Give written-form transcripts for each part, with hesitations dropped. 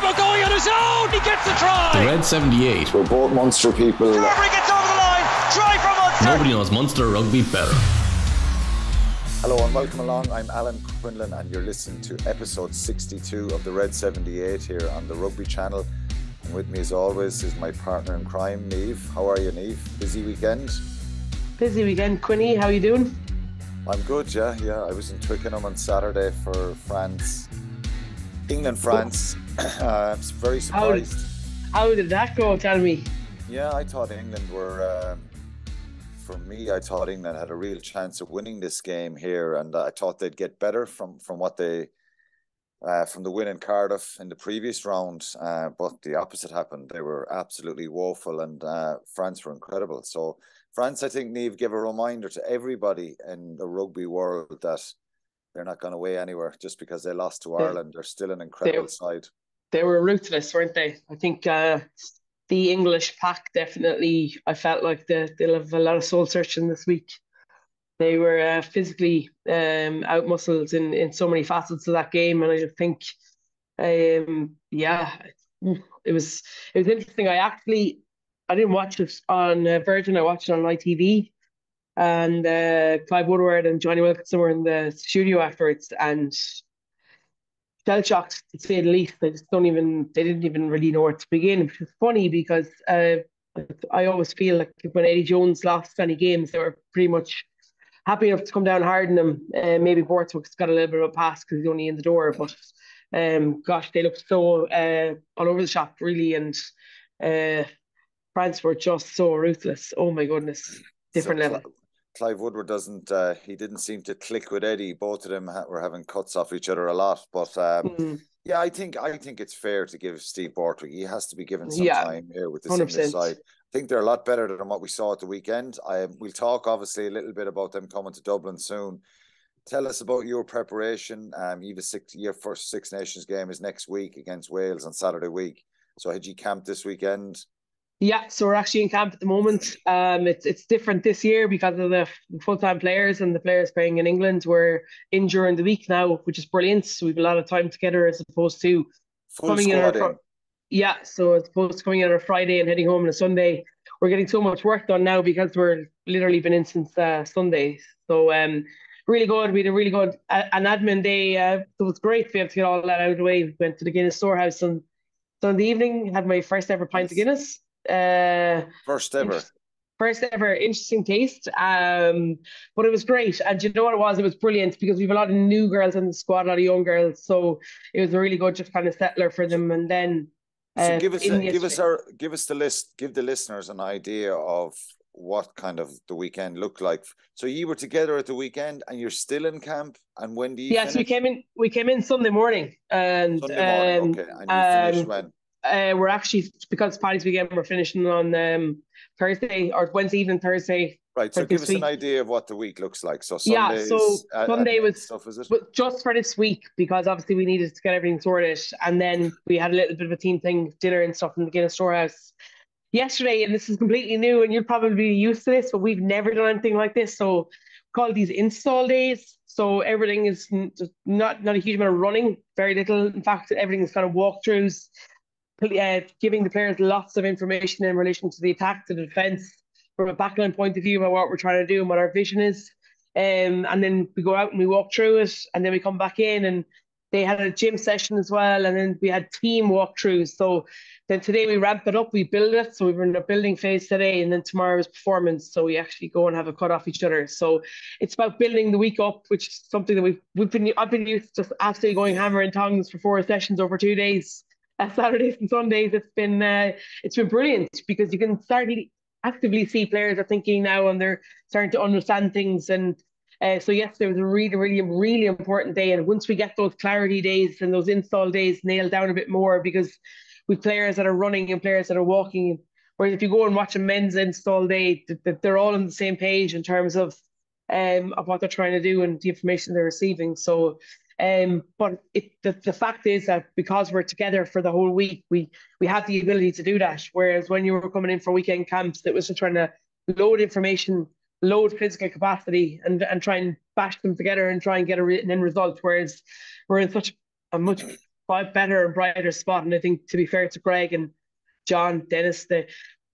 Bournemouth going on his own. He gets the try. The Red 78. We're both Munster people. Carberry gets over the line. Try for Munster. Nobody knows Munster rugby better. Hello and welcome along. I'm Alan Quinlan and you're listening to episode 62 of the Red 78 here on the Rugby Channel. And with me as always is my partner in crime, Niamh. How are you, Niamh? Busy weekend? Busy weekend, Quinny. How are you doing? I'm good, yeah. I was in Twickenham on Saturday for England-France. I was very surprised. How did that go? Tell me. Yeah, I thought England were... For me, I thought England had a real chance of winning this game here, and I thought they'd get better from what they from the win in Cardiff in the previous round. But the opposite happened. They were absolutely woeful, and France were incredible. So France, I think, Niamh, gave a reminder to everybody in the rugby world that they're not going away anywhere just because they lost to Ireland. They're still an incredible side. They were ruthless, weren't they? I think the English pack definitely, I felt like they'll have a lot of soul searching this week. They were physically out-muscled in so many facets of that game, and I just think, it was interesting. I didn't watch it on Virgin. I watched it on ITV, and Clive Woodward and Johnny Wilkinson were in the studio afterwards, and shell shocked to say the least. They didn't even really know where to begin, which is funny because I always feel like when Eddie Jones lost any games, they were pretty much happy enough to come down hard on them. Maybe Borthwick's got a little bit of a pass because he's only in the door, but gosh, they looked so all over the shop really, and France were just so ruthless. Oh my goodness, different level. Clive Woodward didn't seem to click with Eddie. Both of them were having cuts off each other a lot. But yeah, I think it's fair to give Steve Borthwick. He has to be given some time here with the English side. I think they're a lot better than what we saw at the weekend. We'll talk obviously a little bit about them coming to Dublin soon. Tell us about your preparation. Your first Six Nations game is next week against Wales on Saturday week. So had you camped this weekend? Yeah, so we're actually in camp at the moment. It's different this year because of the full-time players and the players playing in England. We're in during the week now, which is brilliant. So we have a lot of time together as opposed to coming in on a Friday and heading home on a Sunday. We're getting so much work done now because we're literally been in since Sunday. So really good. We had a really good an admin day. So it was great to be able to get all that out of the way. We went to the Guinness Storehouse on Sunday evening, had my first ever pint of Guinness. First ever interesting taste, but it was great. And you know what it was brilliant because we have a lot of new girls in the squad, a lot of young girls, so it was a really good just kind of settler for them. And then so give the listeners an idea of what kind of the weekend looked like. So you were together at the weekend and you're still in camp, and when do you finish? So we came in Sunday morning, and okay. And you finished when? We're actually, because Paddy's weekend, we're finishing on Thursday or Wednesday evening, Thursday. Right, so give us an idea of what the week looks like. So Sundays, Sunday was stuff, is it? Just for this week, because obviously we needed to get everything sorted, and then we had a little bit of a team thing, dinner and stuff in the Guinness Storehouse yesterday, and this is completely new, and you'll probably be used to this, but we've never done anything like this. So we call these install days. So everything is not a huge amount of running, very little. In fact, everything is kind of walkthroughs. Giving the players lots of information in relation to the attack, to the defence, from a backline point of view about what we're trying to do and what our vision is. And then we go out and we walk through it, and then we come back in, and they had a gym session as well, and then we had team walkthroughs. So then today we ramp it up, we build it. So we were in the building phase today, and then tomorrow is performance. So we actually go and have a cut off each other. So it's about building the week up, which is something that I've been used to just absolutely going hammer and tongs for 4 sessions over 2 days. Saturdays and Sundays. It's been brilliant because you can start actively see players are thinking now, and they're starting to understand things. And so yesterday was a really, really, really important day. And once we get those clarity days and those install days nailed down a bit more, because with players that are running and players that are walking, whereas if you go and watch a men's install day, they're all on the same page in terms of what they're trying to do and the information they're receiving. So but the fact is that because we're together for the whole week, we have the ability to do that. Whereas when you were coming in for weekend camps, it was just trying to load information, load physical capacity, and try and bash them together and try and get an end result. Whereas we're in such a much better and brighter spot. And I think, to be fair to Greg and John Dennis,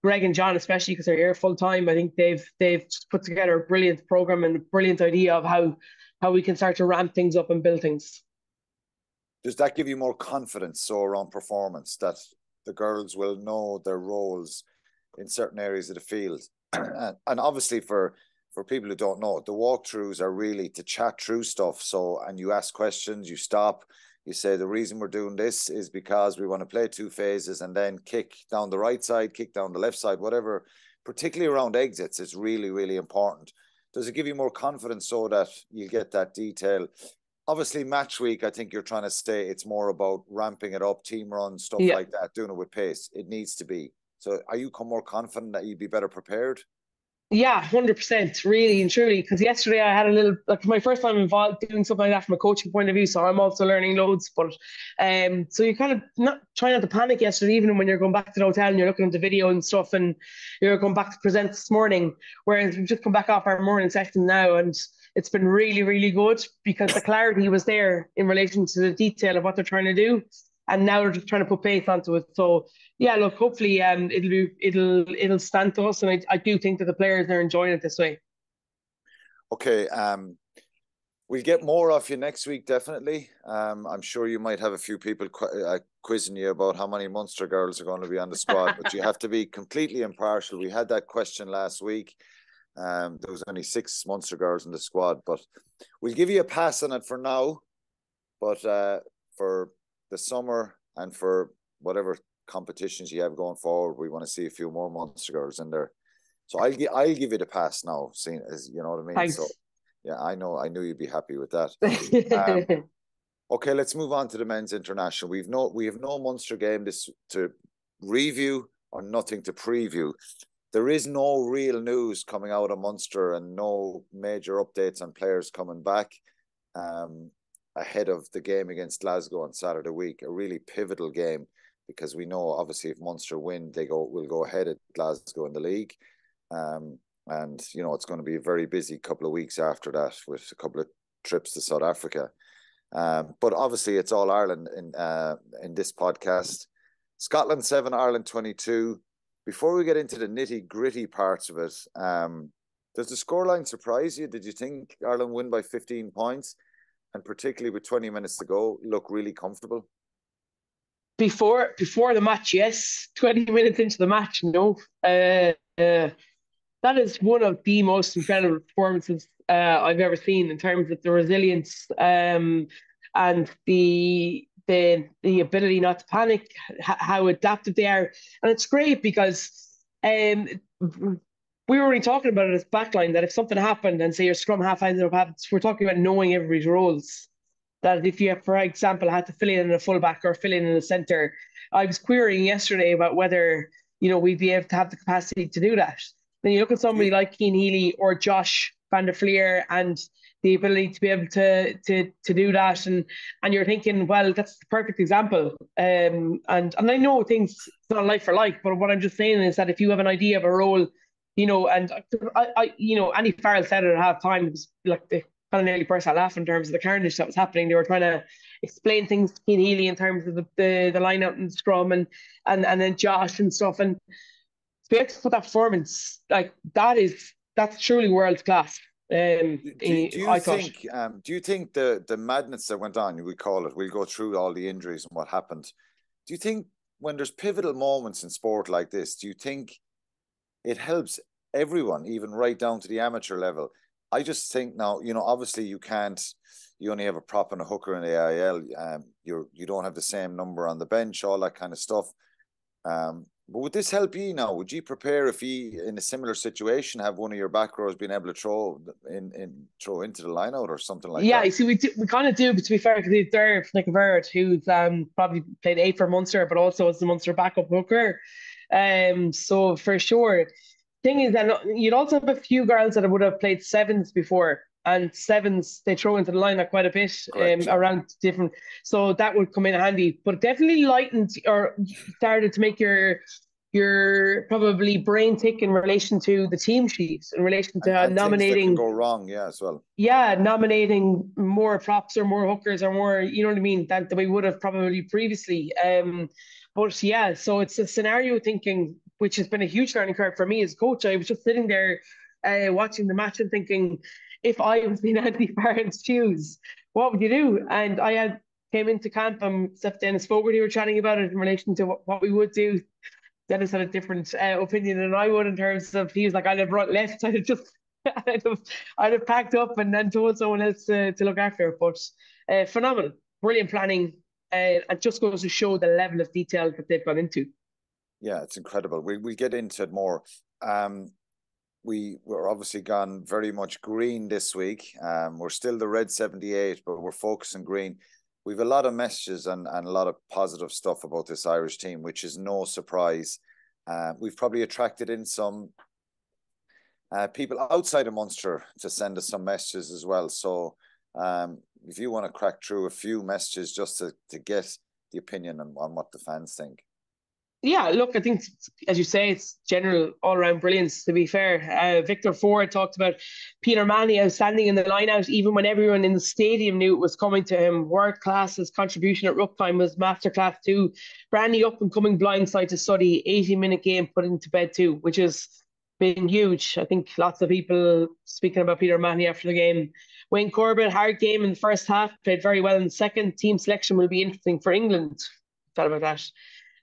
Greg and John especially, because they're here full time, I think they've just put together a brilliant program and a brilliant idea of how we can start to ramp things up and build things. Does that give you more confidence around performance, that the girls will know their roles in certain areas of the field? And obviously for people who don't know, the walkthroughs are really to chat through stuff. So, and you ask questions, you stop, you say, the reason we're doing this is because we want to play 2 phases and then kick down the right side, kick down the left side, whatever, particularly around exits is really, really important. Does it give you more confidence so that you get that detail? Obviously, match week, I think you're trying to say it's more about ramping it up, team runs, stuff like that, doing it with pace. It needs to be. So are you more confident that you'd be better prepared? Yeah, 100%, really and truly. Because yesterday I had a little, like, my first time involved doing something like that from a coaching point of view. So I'm also learning loads. But so you kind of try not to panic yesterday, even when you're going back to the hotel and you're looking at the video and stuff, and you're going back to present this morning. Whereas we've just come back off our morning session now, and it's been really, really good because the clarity was there in relation to the detail of what they're trying to do. And now they're just trying to put pace onto it. So yeah, look, hopefully it'll stand to us, and I do think that the players are enjoying it this way. Okay, we'll get more off you next week, definitely. I'm sure you might have a few people quizzing you about how many Munster girls are going to be on the squad, but you have to be completely impartial. We had that question last week. There was only 6 Munster girls in the squad, but we'll give you a pass on it for now. But for the summer and for whatever competitions you have going forward, we want to see a few more Munster girls in there. So I'll give it a pass now, seeing as you know what I mean. Thanks. So yeah, I knew you'd be happy with that. Okay, let's move on to the men's international. We have no Munster game this to review or nothing to preview. There is no real news coming out of Munster and no major updates on players coming back ahead of the game against Glasgow on Saturday week, a really pivotal game, because we know obviously if Munster win, will go ahead at Glasgow in the league. And you know, it's going to be a very busy couple of weeks after that with a couple of trips to South Africa. But obviously it's all Ireland in this podcast. Scotland 7, Ireland 22. Before we get into the nitty gritty parts of it, does the scoreline surprise you? Did you think Ireland win by 15 points? And particularly with 20 minutes to go, look really comfortable? Before the match, yes. 20 minutes into the match, no. That is one of the most incredible performances I've ever seen in terms of the resilience and the ability not to panic, how adaptive they are. And it's great because we were already talking about it as backline, that if something happened and say your scrum half ended up happening, we're talking about knowing everybody's roles. That if you, for example, had to fill in a fullback or fill in a centre, I was querying yesterday about whether, you know, we'd be able to have the capacity to do that. Then you look at somebody like Cian Healy or Josh van der Flier and the ability to be able to do that, and you're thinking, well, that's the perfect example. And I know things, it's not like for like, but what I'm just saying is that if you have an idea of a role, you know, and you know, Andy Farrell said it at half time, it was like the kind of nearly burst out laughing in terms of the carnage that was happening. They were trying to explain things to Cian Healy in terms of the line out and scrum and then Josh and stuff, and to be able to put that performance, like that's truly world class. Do you think the madness that went on, we call it, we'll go through all the injuries and what happened. Do you think when there's pivotal moments in sport like this, do you think it helps everyone, even right down to the amateur level? I just think now, you know, obviously you only have a prop and a hooker in the AIL. You don't have the same number on the bench, all that kind of stuff. But would this help you now? Would you prepare if you, in a similar situation, have one of your back rows being able to throw into the line out or something like that? Yeah, you see, we kind of do, but to be fair, because there's Nick Verrett, who's probably played 8 for Munster, but also as the Munster backup hooker. So for sure. Thing is that you'd also have a few girls that would have played 7s before, and 7s they throw into the lineup quite a bit. Correct. Around different, so that would come in handy. But definitely lightened or started to make your you're probably brain tick in relation to the team sheet, in relation to and things that can nominating. go wrong, yeah, as well. Yeah, nominating more props or more hookers or more, you know what I mean, that we would have probably previously. But yeah, so it's a scenario thinking, which has been a huge learning curve for me as coach. I was just sitting there watching the match and thinking, if I was in Andy Barnes' shoes, what would you do? And I had came into camp and Steph Dennis Fogarty were chatting about it in relation to what we would do. Dennis had a different opinion than I would in terms of he was like, I'd have brought left, I'd have just I'd have packed up and then told someone else to look after it. But phenomenal, brilliant planning. It just goes to show the level of detail that they've gone into. Yeah, it's incredible. We'll get into it more. We're obviously gone very much green this week. We're still the red 78, but we're focusing green. We've a lot of messages and a lot of positive stuff about this Irish team, which is no surprise. We've probably attracted in some people outside of Munster to send us some messages as well. So if you want to crack through a few messages just to get the opinion on what the fans think. Yeah, look, I think, as you say, it's general all-round brilliance, to be fair. Victor Ford talked about Peter Manley outstanding in the line-out, even when everyone in the stadium knew it was coming to him. World-class, his contribution at ruck time was masterclass too. Brandy up-and-coming blindside to study, 80-minute game put into bed too, which has been huge. I think lots of people speaking about Peter Manley after the game. Wayne Corbett, hard game in the first half, played very well in the second. Team selection will be interesting for England. Thought about that.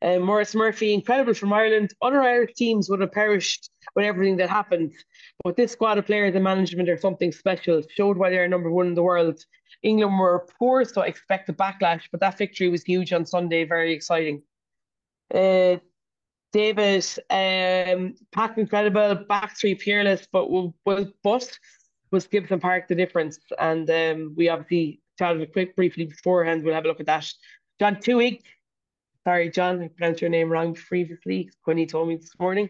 Maurice Murphy, incredible from Ireland. Other Irish teams would have perished with everything that happened. But this squad of players and management are something special. Showed why they're number one in the world. England were poor, so I expect a backlash. But that victory was huge on Sunday. Very exciting. David, pack incredible, back three peerless, but was Gibson Park the difference? And we obviously chatted briefly beforehand. We'll have a look at that. John Tewig. Sorry, John, I pronounced your name wrong previously. Quinny told me this morning.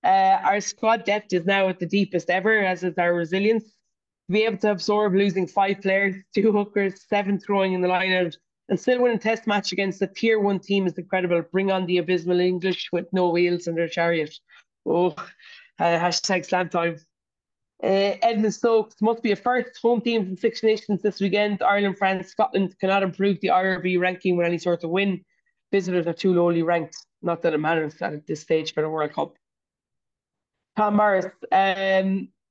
Our squad depth is now at the deepest ever, as is our resilience. To be able to absorb losing 5 players, 2 hookers, 7 throwing in the line-out, and still win a test match against a tier 1 team is incredible. Bring on the abysmal English with no wheels in their chariot. Oh, hashtag slam time. Edmund Stokes must be a first. Home teams in 6 nations this weekend. Ireland, France, Scotland cannot improve the IRB ranking with any sort of win. Visitors are too lowly ranked. Not that it matters at this stage for the World Cup. Tom Morris,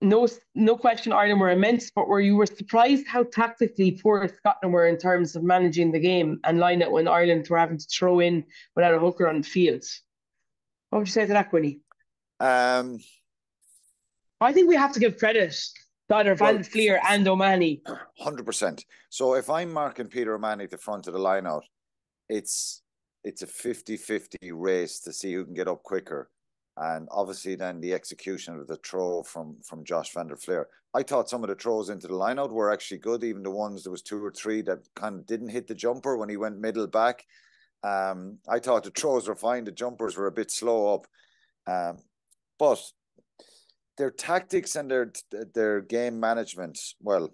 no question Ireland were immense, but you were surprised how tactically poor Scotland were in terms of managing the game and line it when Ireland were having to throw in without a hooker on the field. What would you say to that, Quinny? I think we have to give credit to either Van Fleer and O'Mahony. 100%. So if I'm marking Peter O'Mahony at the front of the line-out, it's a 50-50 race to see who can get up quicker. And obviously then the execution of the throw from Josh van der Fleer. I thought some of the throws into the lineout were actually good, even the ones, there was 2 or 3 that kind of didn't hit the jumper when he went middle back. I thought the throws were fine, the jumpers were a bit slow up. But their tactics and their game management, well,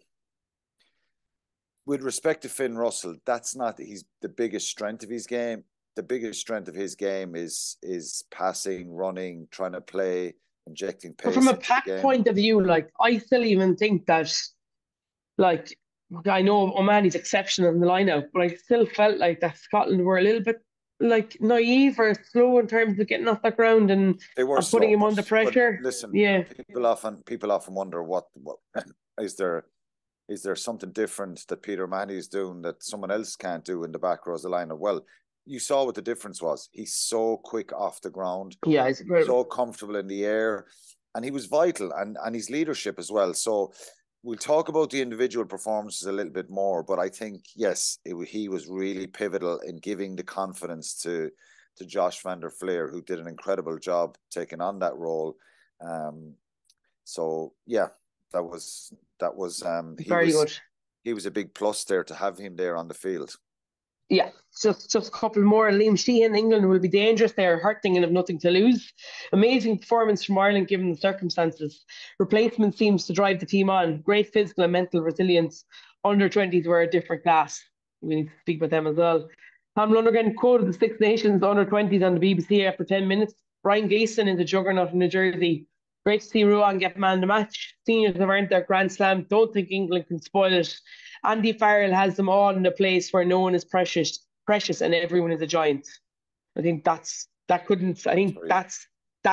with respect to Finn Russell, that's not the biggest strength of his game. The biggest strength of his game is passing, running, trying to play, injecting pace. But from a pack point of view, like I still even think that, like I know O'Mahony's exceptional in the lineup, but I still felt like that Scotland were a little bit like naive or slow in terms of getting off the ground and putting him under pressure. Listen, yeah, people often wonder what is there something different that Peter O'Mahony is doing that someone else can't do in the back rows of the lineup? Well, you saw what the difference was. He's so quick off the ground. Yeah, he's so comfortable in the air. And he was vital, and his leadership as well. So we'll talk about the individual performances a little bit more, but I think, yes, he was really pivotal in giving the confidence to Josh van der Fleer, who did an incredible job taking on that role. So, yeah, that was very good. He was a big plus there to have him there on the field. Yeah, just a couple more. Liam Sheehan, England will be dangerous. They are hurting and have nothing to lose. Amazing performance from Ireland given the circumstances. Replacement seems to drive the team on. Great physical and mental resilience. Under-20s were a different class. We need to speak about them as well. Tom Lonergan quoted the 6 Nations under-20s on the BBC after 10 minutes. Ryan Gleeson is a juggernaut in New Jersey. Great to see Ruan get man of the match. Seniors have earned their Grand Slam. Don't think England can spoil it. Andy Farrell has them all in a place where no one is precious, and everyone is a giant. I think that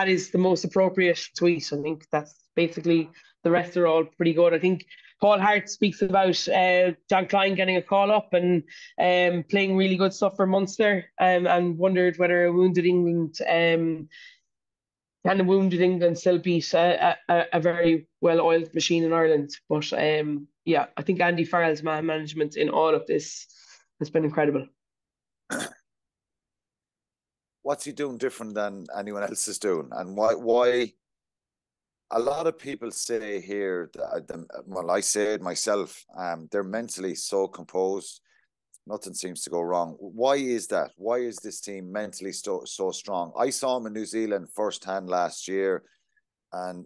is the most appropriate tweet. I think that's basically, the rest are all pretty good. I think Paul Hart speaks about John Klein getting a call up and playing really good stuff for Munster, and wondered whether a wounded England still beat a very well-oiled machine in Ireland. But yeah, I think Andy Farrell's man management in all of this has been incredible. What's he doing different than anyone else is doing? And why a lot of people say here, well, I say it myself, they're mentally so composed, nothing seems to go wrong. Why is that? Why is this team mentally so strong? I saw him in New Zealand firsthand last year, and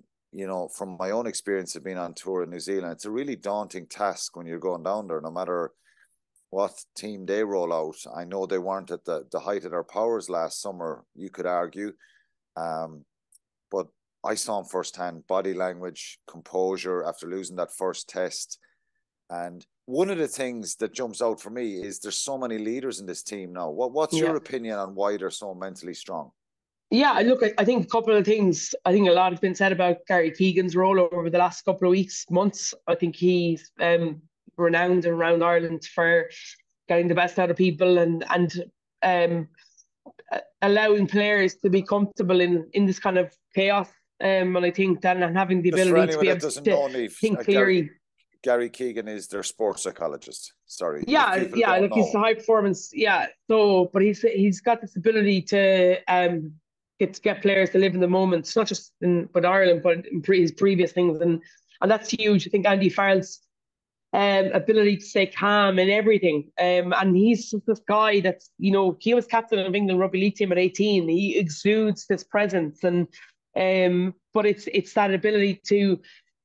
from my own experience of being on tour in New Zealand, it's a really daunting task when you're going down there, no matter what team they roll out. I know they weren't at the height of their powers last summer, you could argue, but I saw him firsthand, body language, composure after losing that first test. And one of the things that jumps out for me is there's so many leaders in this team now. What's your opinion on why they're so mentally strong? Yeah, look, I think a couple of things. I think a lot has been said about Gary Keegan's role over the last couple of weeks, months. I think he's renowned around Ireland for getting the best out of people and allowing players to be comfortable in this kind of chaos. And I think that, and having the ability to be able to think clearly. Gary Keegan is their sports psychologist. Sorry. Yeah, look, he's a high performance. Yeah, so but he's got this ability to get players to live in the moment. It's not just in Ireland, but in his previous things, and that's huge. I think Andy Farrell's ability to stay calm and everything. And he's just this guy that's, he was captain of England rugby league team at 18. He exudes this presence, and but it's that ability to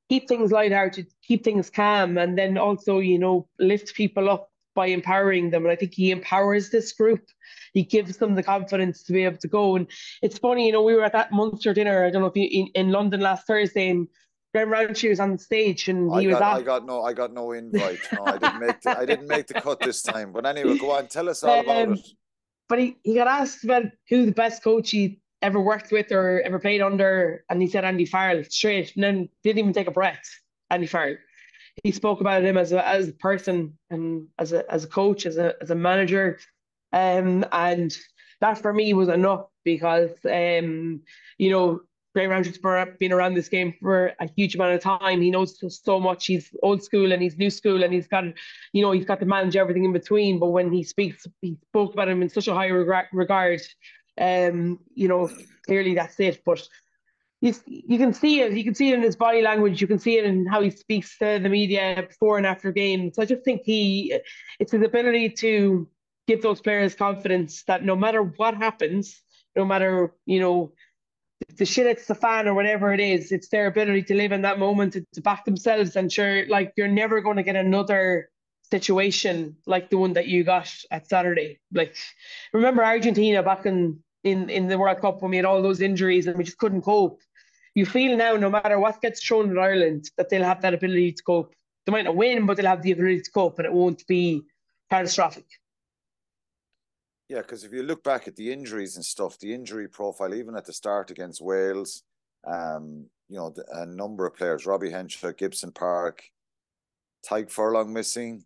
keep things lighthearted, keep things calm, and then also, lift people up by empowering them. And I think he empowers this group. He gives them the confidence to be able to go. And it's funny, we were at that Munster dinner, I don't know if in London last Thursday, and Graham Rowntree was on the stage, and I got no invite. No, I didn't make the cut this time. But anyway, go on, tell us all about it. But he got asked about who the best coach he ever worked with or ever played under, and he said Andy Farrell straight, and then didn't even take a breath. Andy Farrell. He spoke about him as a person and as a coach, as a manager, and that for me was enough, because Graham Roundtree's been around this game for a huge amount of time. He knows so much. He's old school and he's new school, and he's got to manage everything in between. But when he spoke about him in such a high regard. Clearly that's it. But you can see it. You can see it in his body language. You can see it in how he speaks to the media before and after games. So I just think it's his ability to give those players confidence that no matter what happens, no matter the shit hits the fan or whatever it is, it's their ability to live in that moment, to back themselves. And sure, like, you're never going to get another situation like the one that you got at Saturday. Like, remember Argentina back in the World Cup when we had all those injuries and we just couldn't cope? You feel now, no matter what gets thrown at Ireland, that they'll have that ability to cope. They might not win, but they'll have the ability to cope, and it won't be catastrophic. Yeah, because if you look back at the injuries and stuff, the injury profile, even at the start against Wales, a number of players, Robbie Henshaw, Gibson Park, Tadhg Furlong missing.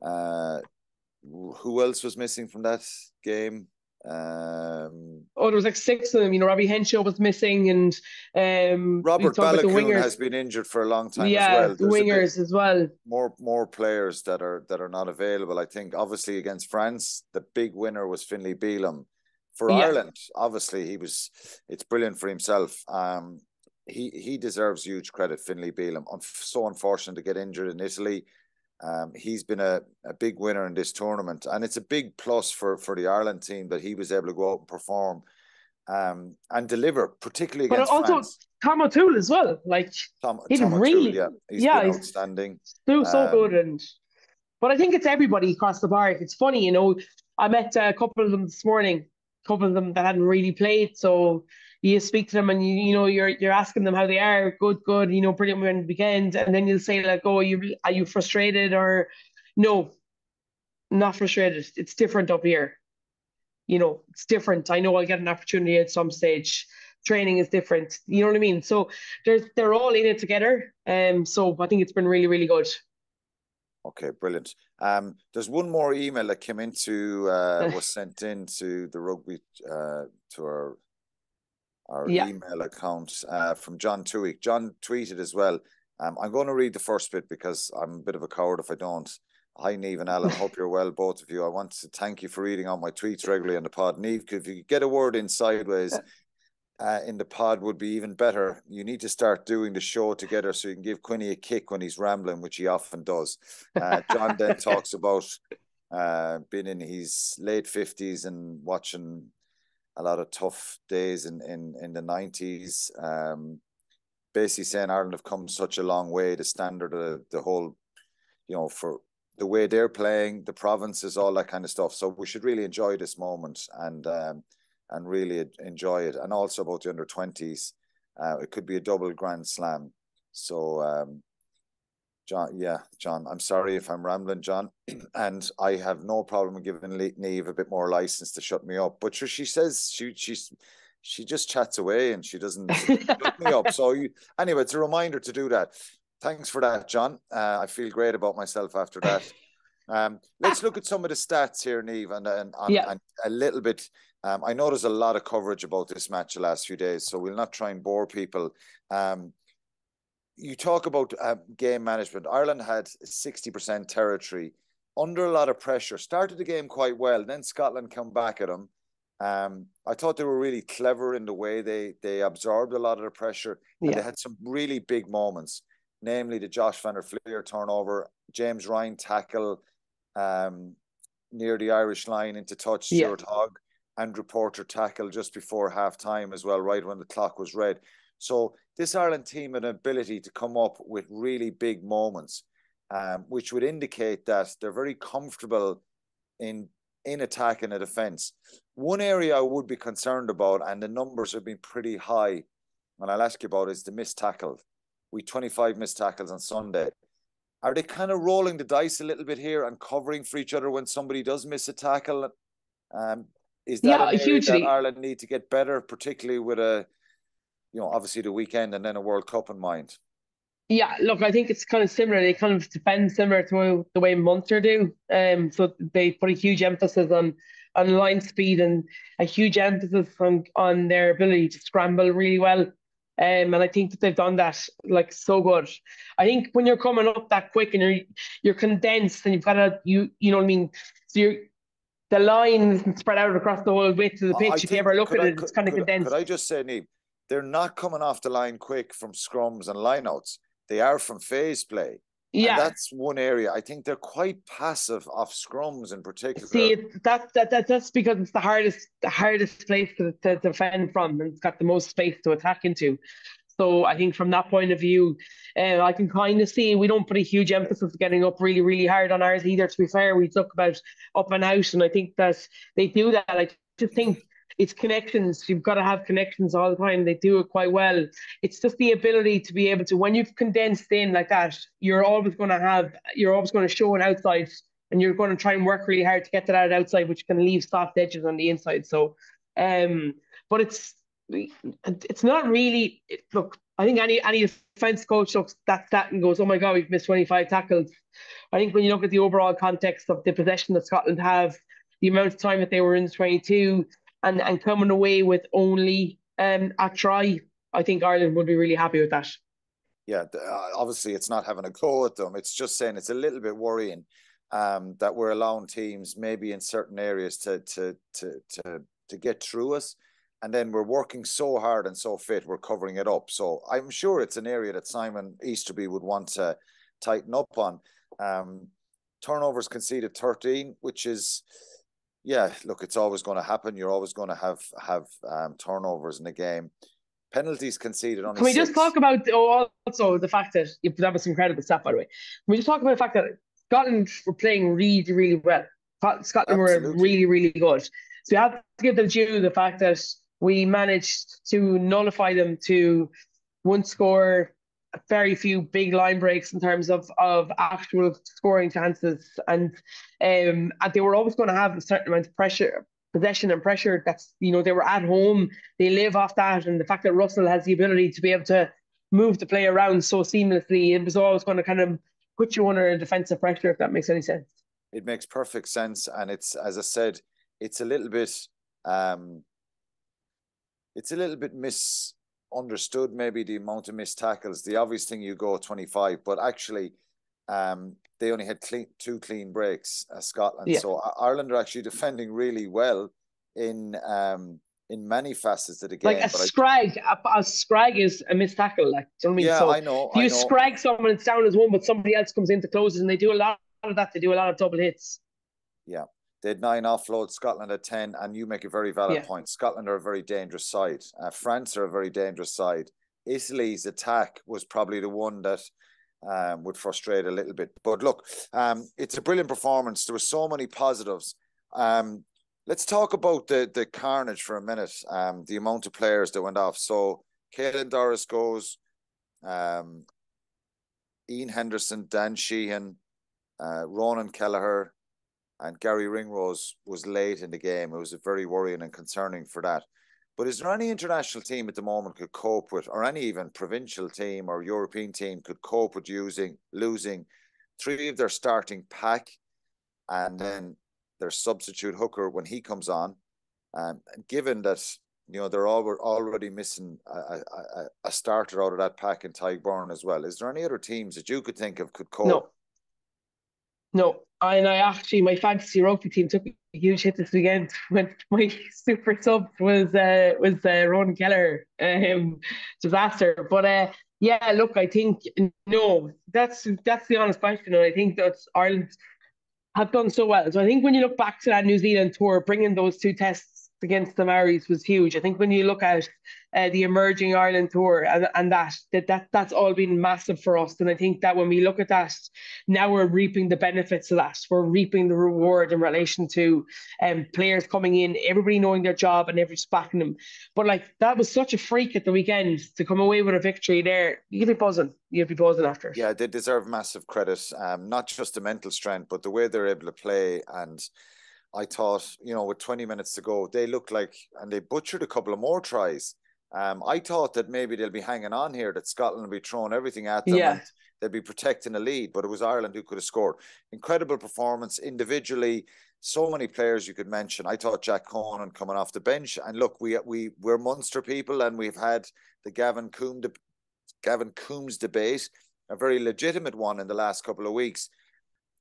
Who else was missing from that game? There was like 6 of them. Robbie Henshaw was missing, and Robert Balakoon has been injured for a long time as well. The wingers as well. More players that are not available. I think obviously against France, the big winner was Finlay Bealham. For Ireland, obviously it's brilliant for himself. He deserves huge credit, Finlay Bealham. So unfortunate to get injured in Italy. He's been a big winner in this tournament, and it's a big plus for the Ireland team that he was able to go out and perform and deliver, particularly against France. But also Tom O'Toole as well. Like, he's really, he's been outstanding. So good. But I think it's everybody across the park. It's funny, I met a couple of them this morning, couple of them that hadn't really played. So you speak to them and you're asking them how they are. Good, good. Brilliant when the weekend, and then you'll say like, "Oh, are you frustrated?" Or no, not frustrated. It's different up here. It's different. I know I'll get an opportunity at some stage. Training is different. You know what I mean? So they're all in it together. So I think it's been really, really good. Okay, brilliant. There's one more email that came into was sent in to the rugby to our email account from John Tuick. John tweeted as well. I'm going to read the first bit because I'm a bit of a coward if I don't. Hi, Niamh and Alan. Hope you're well, both of you. I want to thank you for reading out my tweets regularly on the pod. Niamh, if you could get a word in sideways in the pod would be even better. You need to start doing the show together so you can give Quinny a kick when he's rambling, which he often does. John then talks about being in his late 50s and watching a lot of tough days in the 90s. Basically saying Ireland have come such a long way, the standard of the whole, for the way they're playing, the provinces, all that kind of stuff. So we should really enjoy this moment and really enjoy it. And also about the under-20s. It could be a double grand slam. So, John, I'm sorry if I'm rambling, John. And I have no problem giving Niamh a bit more license to shut me up. But she says she just chats away and she doesn't shut me up. So anyway, it's a reminder to do that. Thanks for that, John. I feel great about myself after that. Let's look at some of the stats here, Niamh, and a little bit. I know there's a lot of coverage about this match the last few days, so we'll not try and bore people. You talk about game management. Ireland had 60% territory under a lot of pressure. Started the game quite well. Then Scotland come back at them. I thought they were really clever in the way they absorbed a lot of the pressure. And they had some really big moments, namely the Josh van der Flier turnover, James Ryan tackle near the Irish line into touch, Stuart Hogg, Andrew Porter tackle just before half time as well, right when the clock was red. So this Ireland team had an ability to come up with really big moments, which would indicate that they're very comfortable in attack and a defence. One area I would be concerned about, and the numbers have been pretty high, and I'll ask you about, is the missed tackle. We 25 missed tackles on Sunday. Are they kind of rolling the dice a little bit here and covering for each other when somebody does miss a tackle? Is that an area hugely that Ireland need to get better, particularly with obviously the weekend and then a World Cup in mind? Yeah, look, I think it's kind of similar. They kind of defend similar to the way Munster do. So they put a huge emphasis on line speed and a huge emphasis on their ability to scramble really well. And I think that they've done that like so good. I think when you're coming up that quick and you're condensed and you've got you know what I mean. So the line isn't spread out across the whole width of the pitch. If you ever look at it, it's kind of condensed. Could I just say, Niamh, they're not coming off the line quick from scrums and lineouts. They are from phase play. Yeah, and that's one area. I think they're quite passive off scrums in particular. See, that's because it's the hardest place to defend from, and it's got the most space to attack into. So I think from that point of view, I can kind of see we don't put a huge emphasis getting up really, really hard on ours either. To be fair, we talk about up and out, and I think that they do that. I just think it's connections. You've got to have connections all the time. They do it quite well. It's just the ability to be able to, when you've condensed in like that, you're always going to show an outside, and you're going to try and work really hard to get to that outside, which can leave soft edges on the inside. So, but it's not really. Look, I think any defence coach looks at that and goes, "Oh my God, we've missed 25 tackles." I think when you look at the overall context of the possession that Scotland have, the amount of time that they were in 22, and coming away with only a try, I think Ireland would be really happy with that. Yeah, obviously it's not having a go at them. It's just saying it's a little bit worrying that we're allowing teams maybe in certain areas to get through us. And then we're working so hard and so fit, we're covering it up. So I'm sure it's an area that Simon Easterby would want to tighten up on. Turnovers conceded 13, which is, look, it's always going to happen. You're always going to have turnovers in the game. Penalties conceded only 6. Can we just talk about also the fact that that was incredible stuff, by the way. Can we just talk about the fact that Scotland were playing really, really well. Scotland were really, really good. So you have to give them due the fact that we managed to nullify them to one score, very few big line breaks in terms of actual scoring chances, and they were always going to have a certain amount of pressure, possession and pressure. That's, they were at home, they live off that, and the fact that Russell has the ability to be able to move the play around so seamlessly, it was always going to kind of put you under a defensive pressure, if that makes any sense. It makes perfect sense, and it's, as I said, it's a little bit misunderstood, maybe, the amount of missed tackles. The obvious thing, you go 25, but actually they only had two clean breaks, Scotland. Yeah. So Ireland are actually defending really well in many facets of the game. Like a scrag is a missed tackle. Like, do you know what I mean? Yeah, so I know. If you scrag someone, it's down as one, but somebody else comes in to close it, and they do a lot of that. They do a lot of double hits. Yeah. They had 9 offloads, Scotland had 10, and you make a very valid point. Scotland are a very dangerous side. France are a very dangerous side. Italy's attack was probably the one that would frustrate a little bit. But look, it's a brilliant performance. There were so many positives. Let's talk about the carnage for a minute, the amount of players that went off. So Caelan Doris goes, Ian Henderson, Dan Sheehan, Ronan Kelleher, and Gary Ringrose was late in the game. It was very worrying and concerning for that. But is there any international team at the moment could cope with, or any even provincial team or European team could cope with losing 3 of their starting pack and then their substitute hooker when he comes on? Given that, they're already missing a starter out of that pack in Tadhg Beirne as well, is there any other teams that you could think of could cope? No. And my fantasy rugby team took a huge hit this weekend when my super sub was Ronan Kelleher. Disaster. But look, I think no, that's the honest question, and I think that Ireland have done so well. So I think when you look back to that New Zealand tour, bringing those 2 tests against the Maoris was huge. I think when you look at the emerging Ireland tour and that's all been massive for us. And I think that when we look at that, now we're reaping the benefits of that. We're reaping the reward in relation to players coming in, everybody knowing their job and everybody's backing them. But like, that was such a freak at the weekend to come away with a victory there. You'd be buzzing. You'd be buzzing after it. Yeah, they deserve massive credit. Not just the mental strength, but the way they're able to play. And I thought, with 20 minutes to go, they looked like, and they butchered a couple of more tries. I thought that maybe they'll be hanging on here, that Scotland will be throwing everything at them and they'll be protecting the lead, but it was Ireland who could have scored. Incredible performance individually. So many players you could mention. I thought Jack Conan coming off the bench, and look, we're Munster people, and we've had the Gavin Coombs debate, a very legitimate one in the last couple of weeks.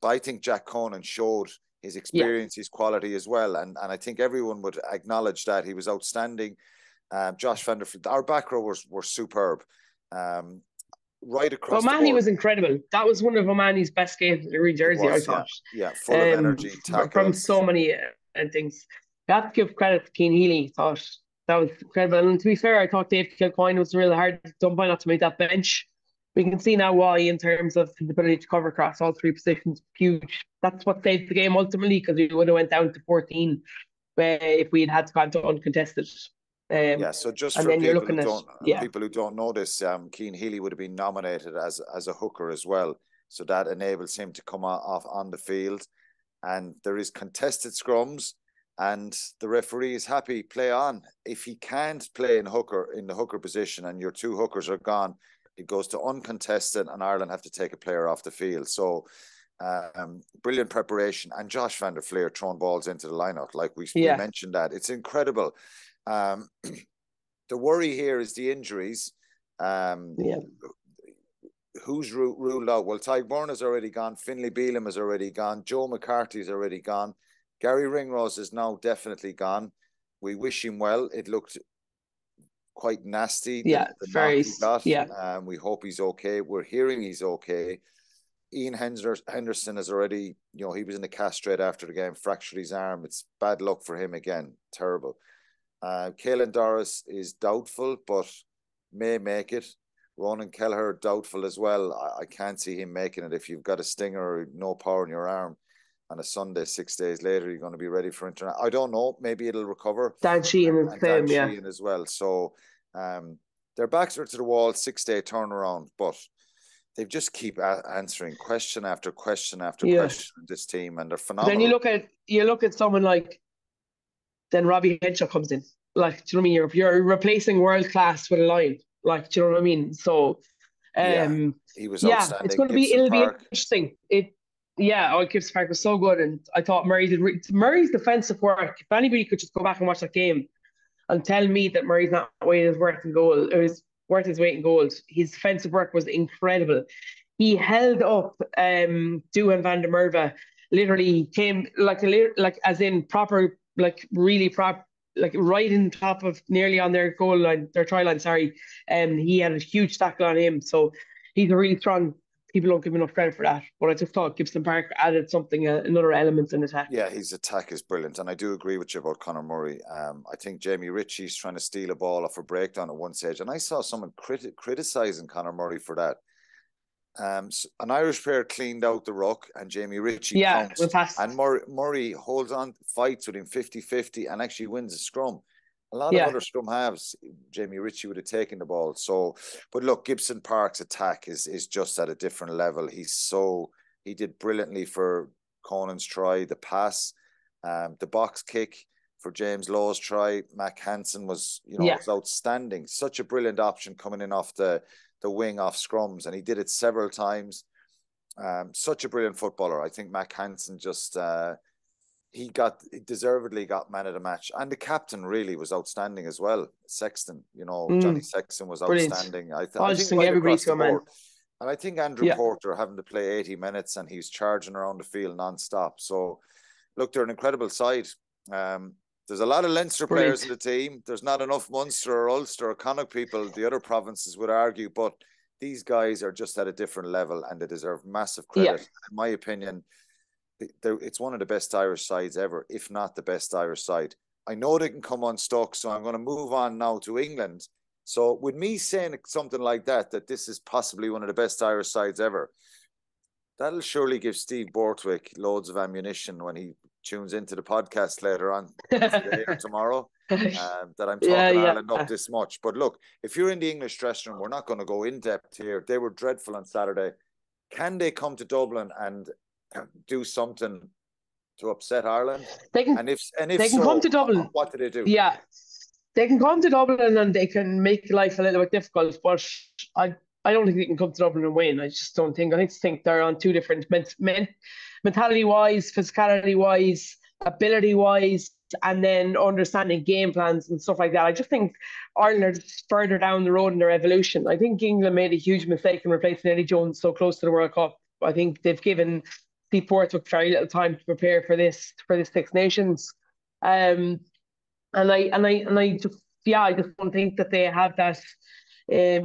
But I think Jack Conan showed his experience, his quality as well. And I think everyone would acknowledge that. He was outstanding. Josh van der Vliet, our back row were superb. Right across O'Mahony was incredible. That was one of O'Mahony's best games in the Green jersey, I thought. Yeah, full of energy, tackles. From so many things. You have to give credit to Cian Healy. Thought that was incredible. And to be fair, I thought Dave Kilcoyne was really hard to dump by not to make that bench. We can see now why, in terms of his ability to cover across all 3 positions. Huge. That's what saved the game ultimately, because we would have went down to 14 if we had gone to uncontested. So just for people who don't know this, Cian Healy would have been nominated as a hooker as well. So that enables him to come off on the field. And there is contested scrums, and the referee is happy, play on. If he can't play in the hooker position and your 2 hookers are gone, it goes to uncontested, and Ireland have to take a player off the field. So brilliant preparation. And Josh van der Vliet throwing balls into the lineup, like we mentioned that. It's incredible. The worry here is the injuries. Who's ruled out? Well, Tadhg Beirne has already gone. Finlay Bealham has already gone. Joe McCarthy has already gone. Gary Ringrose is now definitely gone. We wish him well. It looked quite nasty. Very. We hope he's okay. We're hearing he's okay. Ian Henderson has already, he was in the cast straight after the game, fractured his arm. It's bad luck for him again. Terrible. Caelan Doris is doubtful, but may make it. Ronan Kelleher, doubtful as well. I can't see him making it if you've got a stinger or no power in your arm. on a Sunday, 6 days later, you're going to be ready for international. I don't know. Maybe it'll recover. Dan Sheehan is the Dan same, Sheehan as well. So their backs are to the wall, 6-day turnaround, but they just keep answering question after question after question in this team, and they're phenomenal. Then you look at someone like, then Robbie Henshaw comes in. Like, do you know what I mean? You're replacing world class with a line. Like, do you know what I mean? So, he was outstanding. It's going to be. It'll be interesting. Gibson Park was so good, and I thought Murray's defensive work. If anybody could just go back and watch that game and tell me that Murray's not weighing his worth in goal, it was worth his weight in gold. His defensive work was incredible. He held up Duhan van der Merwe. Literally came like as in proper, like really proper, like right in top of, nearly on their goal line, their try line. Sorry, he had a huge tackle on him. So he's a really strong. People don't give enough credit for that, but I just thought Gibson Park added something, another element in attack. Yeah, his attack is brilliant, and I do agree with you about Conor Murray. I think Jamie Ritchie's trying to steal a ball off a breakdown at one stage, and I saw someone criticising Conor Murray for that. An Irish player cleaned out the ruck, and Jamie Ritchie pounced, and Murray holds on, fights with him 50-50, and actually wins a scrum. A lot of other scrum halves, Jamie Ritchie would have taken the ball. So, but look, Gibson Park's attack is just at a different level. He did brilliantly for Conan's try, the pass, the box kick for James Lowe's try. Mac Hansen was, was outstanding. Such a brilliant option coming in off the wing off scrums, and he did it several times. Such a brilliant footballer. I think Mac Hansen just he deservedly got man of the match, and the captain really was outstanding as well. Sexton, Johnny Sexton was outstanding. I think right everybody's got man. And I think Andrew Porter having to play 80 minutes, and he's charging around the field non-stop. So look, they're an incredible side. There's a lot of Leinster players in the team. There's not enough Munster or Ulster or Connacht people, the other provinces would argue, but these guys are just at a different level, and they deserve massive credit. In my opinion, it's one of the best Irish sides ever, if not the best Irish side. I know they can come unstuck, so I'm going to move on now to England. So with me saying something like that this is possibly one of the best Irish sides ever, that'll surely give Steve Borthwick loads of ammunition when he tunes into the podcast later on today or tomorrow, that I'm talking Ireland up this much. But look, if you're in the English dressing room, we're not going to go in depth here. They were dreadful on Saturday. Can they come to Dublin and do something to upset Ireland? They can come to Dublin. What do they do? Yeah, they can come to Dublin and they can make life a little bit difficult, but I don't think they can come to Dublin and win. I just don't think. I think they're on two different mentality-wise, physicality-wise, ability-wise, and then understanding game plans and stuff like that. I just think Ireland are just further down the road in their evolution. I think England made a huge mistake in replacing Eddie Jones so close to the World Cup. I think they've given Steve Borthwick very little time to prepare for this Six Nations, and I just don't think that they have that. They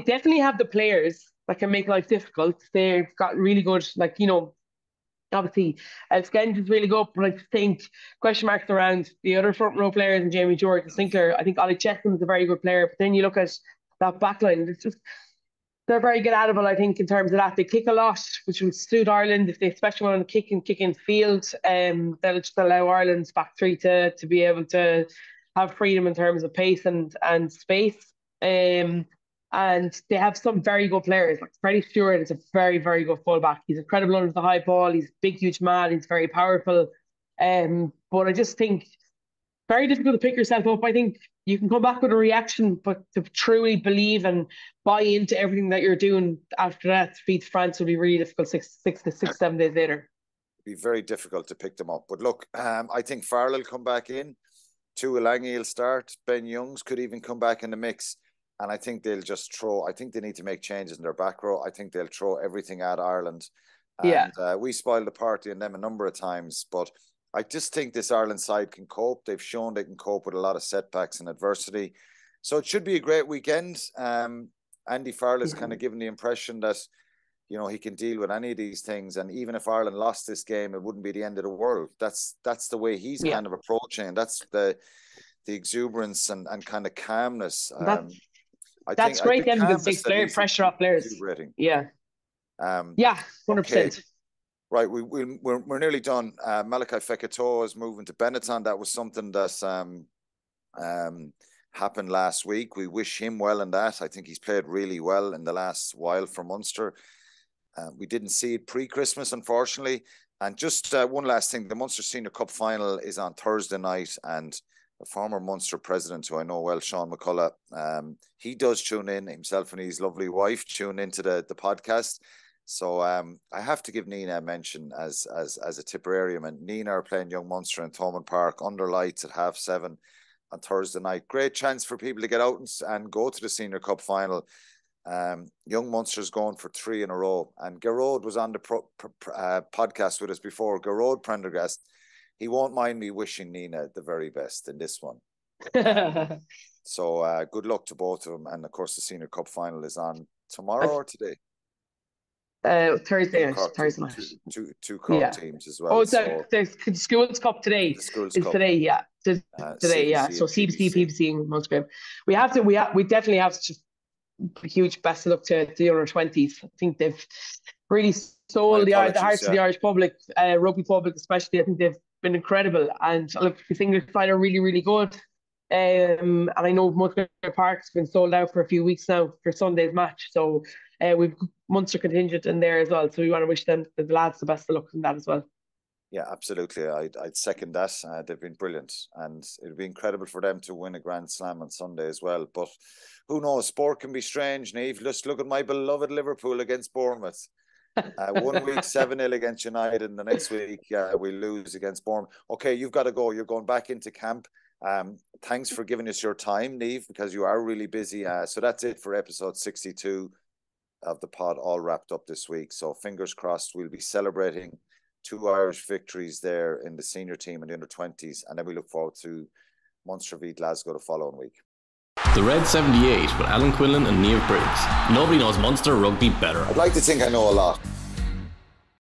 definitely have the players that can make life difficult. They've got really good, obviously, Skenge is really good, but I think question marks around the other front row players and Jamie George and Sinclair. I think Ollie Chessum is a very good player, but then you look at that back line, it's just. They're very good at it, I think, in terms of that. They kick a lot, which will suit Ireland if they especially want to kick in field. That'll just allow Ireland's back three to be able to have freedom in terms of pace and space. And they have some very good players. Like Freddie Stewart is a very, very good fullback. He's incredible under the high ball. He's a big, huge man. He's very powerful. But I just think very difficult to pick yourself up. I think you can come back with a reaction, but to truly believe and buy into everything that you're doing after that to beat France will be really difficult 7 days later. It'd be very difficult to pick them up. But look, I think Farrell will come back in. Tuilagi will start. Ben Youngs could even come back in the mix. And I think they'll just I think they need to make changes in their back row. I think they'll throw everything at Ireland. And we spoiled the party on them a number of times, but I just think this Ireland side can cope. They've shown they can cope with a lot of setbacks and adversity. So it should be a great weekend. Andy Farrell is kind of given the impression that, he can deal with any of these things. And even if Ireland lost this game, it wouldn't be the end of the world. That's the way he's kind of approaching. That's the exuberance and kind of calmness. That's great then because they clear pressure off players. Yeah. 100%. Right, we're nearly done. Malachi Fekitoa is moving to Benetton. That was something that happened last week. We wish him well in that. I think he's played really well in the last while for Munster. We didn't see it pre-Christmas, unfortunately. And just one last thing, the Munster Senior Cup final is on Thursday night, and the former Munster president, who I know well, Sean McCullough, he does tune in, himself and his lovely wife tune into the podcast. So I have to give Nina a mention as a Tipperarian. And Nina are playing Young Munster in Thomond Park under lights at 7:30 on Thursday night. Great chance for people to get out and go to the Senior Cup final. Young Munster's going for 3 in a row. And Gearóid was on the podcast with us before. Gearóid Prendergast, he won't mind me wishing Nina the very best in this one. So good luck to both of them. And of course, the Senior Cup final is on tomorrow or today? Thursday night. Two Cork teams as well. Oh, the Schools Cup today. The Schools Cup today, yeah. Today, CBC, yeah. So CBC, PBC, and Musgrave. We definitely have such a huge best of luck to the under-20s. I think they've really sold the hearts of the Irish public, rugby public especially. I think they've been incredible, and look, the single side are really, really good. And I know Musgrave Park's been sold out for a few weeks now for Sunday's match. So we've Munster contingent in there as well. So we want to wish them, the lads, the best of luck in that as well. Yeah, absolutely. I'd second that. They've been brilliant, and it'd be incredible for them to win a Grand Slam on Sunday as well. But who knows? Sport can be strange, Niamh. Just look at my beloved Liverpool against Bournemouth. 1 week 7-0 against United, and the next week we lose against Bournemouth. Okay, you've got to go. You're going back into camp. Thanks for giving us your time, Niamh, because you are really busy. So that's it for episode 62 of the pod, all wrapped up this week. So fingers crossed, we'll be celebrating 2 Irish victories there in the senior team and the under-20s, and then we look forward to Munster v Glasgow the following week. The Red 78 with Alan Quinlan and Niamh Briggs. Nobody knows Munster rugby better. I'd like to think I know a lot.